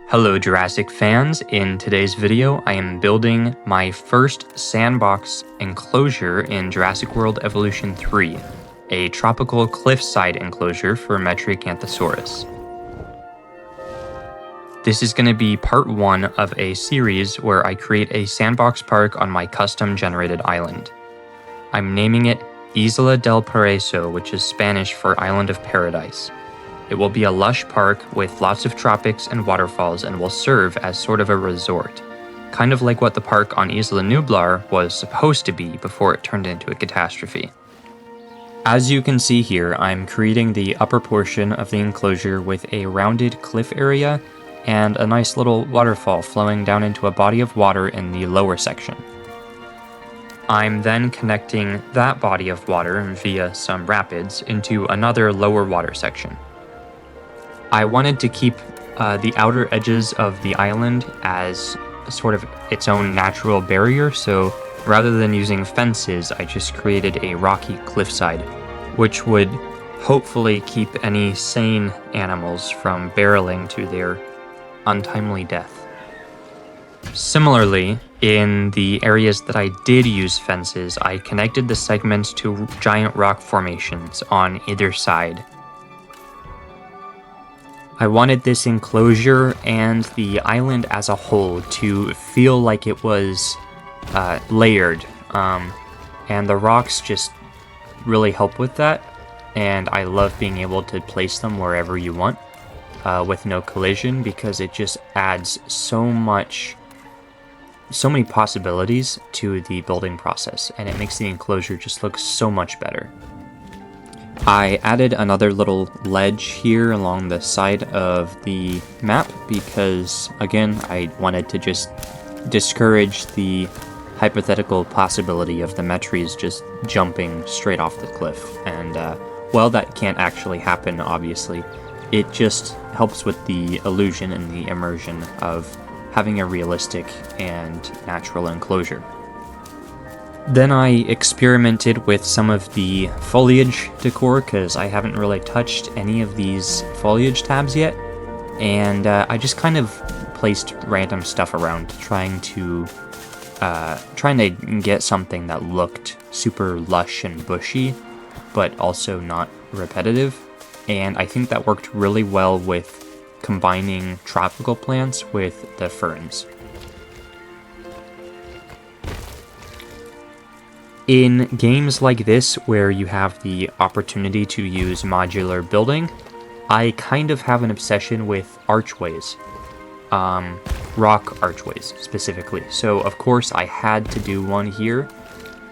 Hello Jurassic fans, in today's video I am building my first sandbox enclosure in Jurassic World Evolution 3, a tropical cliffside enclosure for Metriacanthosaurus. This is going to be part 1 of a series where I create a sandbox park on my custom generated island. I'm naming it Isla Del Paraiso, which is Spanish for Island of Paradise. It will be a lush park with lots of tropics and waterfalls and will serve as sort of a resort, kind of like what the park on Isla Nublar was supposed to be before it turned into a catastrophe. As you can see here, I'm creating the upper portion of the enclosure with a rounded cliff area and a nice little waterfall flowing down into a body of water in the lower section. I'm then connecting that body of water via some rapids into another lower water section. I wanted to keep the outer edges of the island as sort of its own natural barrier, so rather than using fences, I just created a rocky cliffside, which would hopefully keep any sane animals from barreling to their untimely death. Similarly, in the areas that I did use fences, I connected the segments to giant rock formations on either side. I wanted this enclosure and the island as a whole to feel like it was layered, and the rocks just really help with that, and I love being able to place them wherever you want with no collision, because it just adds so many possibilities to the building process, and it makes the enclosure just look so much better. I added another little ledge here along the side of the map because, again, I wanted to just discourage the hypothetical possibility of the Metries just jumping straight off the cliff. And, while that can't actually happen, obviously, it just helps with the illusion and the immersion of having a realistic and natural enclosure. Then I experimented with some of the foliage decor because I haven't really touched any of these foliage tabs yet, and I just kind of placed random stuff around trying to get something that looked super lush and bushy, but also not repetitive, and I think that worked really well with combining tropical plants with the ferns. In games like this, where you have the opportunity to use modular building, I kind of have an obsession with archways. Rock archways, specifically. So, of course, I had to do one here.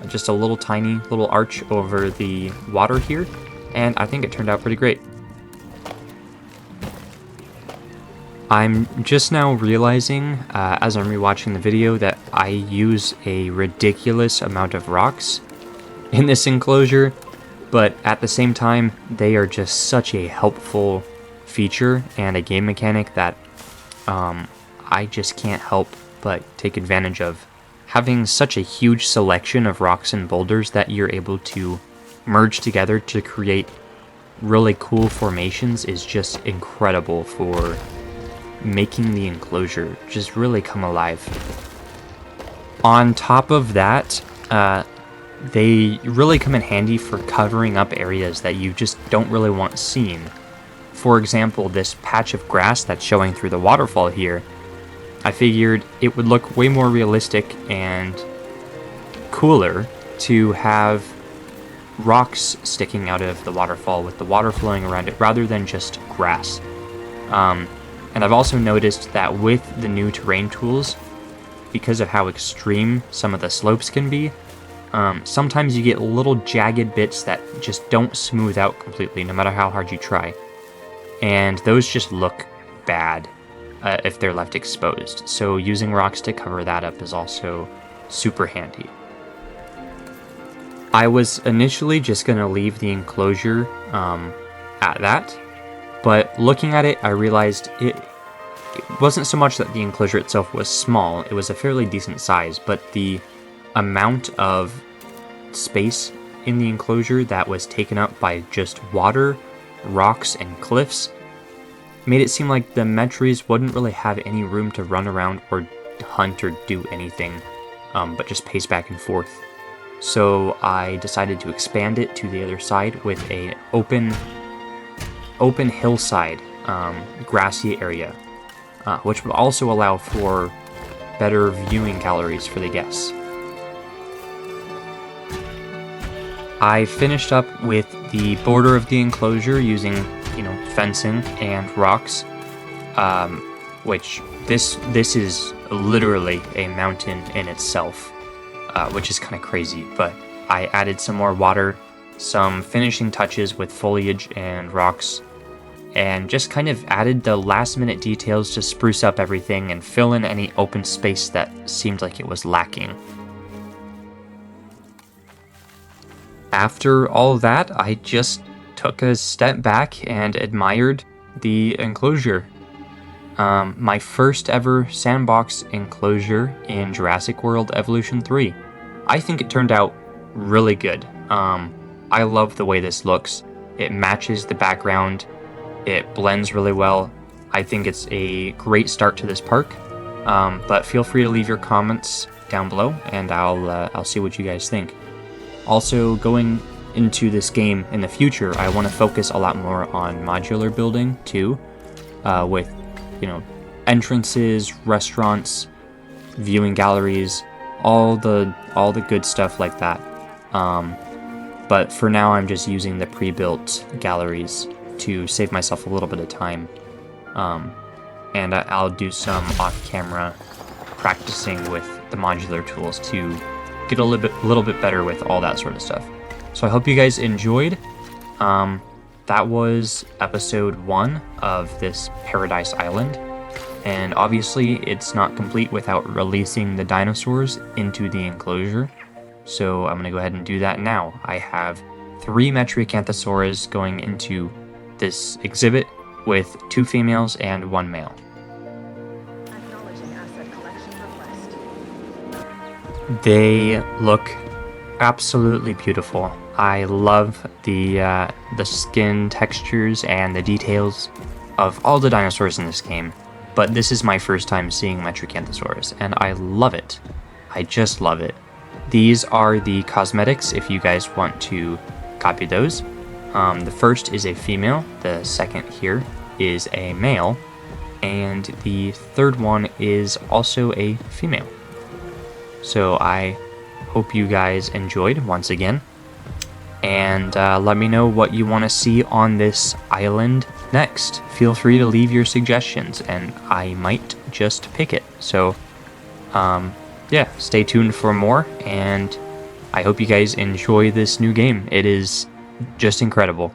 Just a little tiny little arch over the water here, and I think it turned out pretty great. I'm just now realizing, as I'm rewatching the video, that I use a ridiculous amount of rocks in this enclosure, but at the same time, they are just such a helpful feature and a game mechanic that I just can't help but take advantage of. Having such a huge selection of rocks and boulders that you're able to merge together to create really cool formations is just incredible for making the enclosure just really come alive. On top of that, they really come in handy for covering up areas that you just don't really want seen. For example, this patch of grass that's showing through the waterfall here, I figured it would look way more realistic and cooler to have rocks sticking out of the waterfall with the water flowing around it rather than just grass. And I've also noticed that with the new terrain tools, because of how extreme some of the slopes can be, sometimes you get little jagged bits that just don't smooth out completely, no matter how hard you try. And those just look bad if they're left exposed. So using rocks to cover that up is also super handy. I was initially just going to leave the enclosure at that, but looking at it, I realized it wasn't so much that the enclosure itself was small, it was a fairly decent size, but the amount of space in the enclosure that was taken up by just water, rocks, and cliffs made it seem like the Metries wouldn't really have any room to run around or hunt or do anything, but just pace back and forth. So I decided to expand it to the other side with an open hillside, grassy area, which would also allow for better viewing galleries for the guests. I finished up with the border of the enclosure using, fencing and rocks, which this is literally a mountain in itself, which is kind of crazy, but I added some more water, some finishing touches with foliage and rocks, and just kind of added the last minute details to spruce up everything and fill in any open space that seemed like it was lacking. After all of that, I just took a step back and admired the enclosure. My first ever sandbox enclosure in Jurassic World Evolution 3. I think it turned out really good. I love the way this looks. It matches the background. It blends really well. I think it's a great start to this park. But feel free to leave your comments down below, and I'll see what you guys think. Also, going into this game in the future, I want to focus a lot more on modular building too, with entrances, restaurants, viewing galleries, all the good stuff like that. But for now, I'm just using the pre-built galleries to save myself a little bit of time, and I'll do some off-camera practicing with the modular tools to get a little bit better with all that sort of stuff. So I hope you guys enjoyed. That was episode 1 of this Paradise Island, and obviously it's not complete without releasing the dinosaurs into the enclosure. So I'm gonna go ahead and do that now. I have 3 Metriacanthosaurus going into this exhibit with 2 females and 1 male. They look absolutely beautiful. I love the skin textures and the details of all the dinosaurs in this game, but this is my first time seeing Metriacanthosaurus, and I love it. I just love it. These are the cosmetics if you guys want to copy those. The first is a female, the second here is a male, and the third one is also a female. So I hope you guys enjoyed once again, and let me know what you want to see on this island next. Feel free to leave your suggestions, and I might just pick it. So yeah, stay tuned for more, and I hope you guys enjoy this new game. It is just incredible.